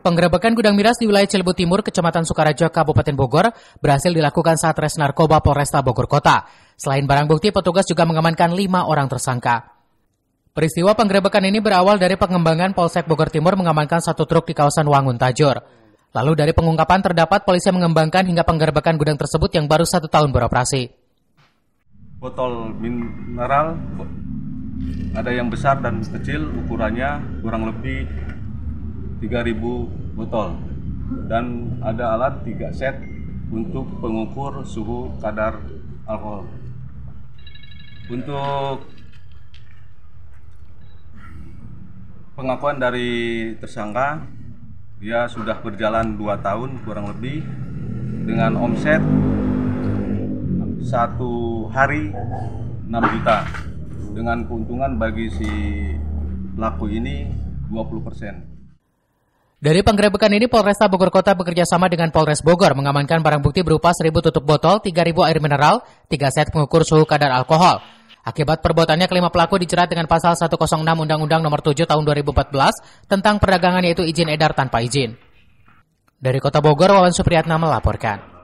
Penggerebekan gudang miras di wilayah Cilebu Timur, Kecamatan Sukaraja, Kabupaten Bogor, berhasil dilakukan Satres Narkoba Polresta Bogor Kota. Selain barang bukti, petugas juga mengamankan 5 orang tersangka. Peristiwa penggerebekan ini berawal dari pengembangan Polsek Bogor Timur mengamankan 1 truk di kawasan Wangun Tajur. Lalu dari pengungkapan terdapat polisi mengembangkan hingga penggerebekan gudang tersebut yang baru 1 tahun beroperasi. Botol mineral ada yang besar dan kecil, ukurannya kurang lebih 3.000 botol, dan ada alat 3 set untuk pengukur suhu kadar alkohol. Untuk pengakuan dari tersangka, dia sudah berjalan 2 tahun kurang lebih dengan omset 1 hari 6 juta, dengan keuntungan bagi si pelaku ini 20%. Dari penggerebekan ini, Polresta Bogor Kota bekerja sama dengan Polres Bogor mengamankan barang bukti berupa 1.000 tutup botol, 3.000 air mineral, 3 set pengukur suhu kadar alkohol. Akibat perbuatannya, kelima pelaku dijerat dengan pasal 106 Undang-Undang Nomor 7 Tahun 2014 tentang perdagangan, yaitu izin edar tanpa izin. Dari Kota Bogor, Wawan Supriyatna melaporkan.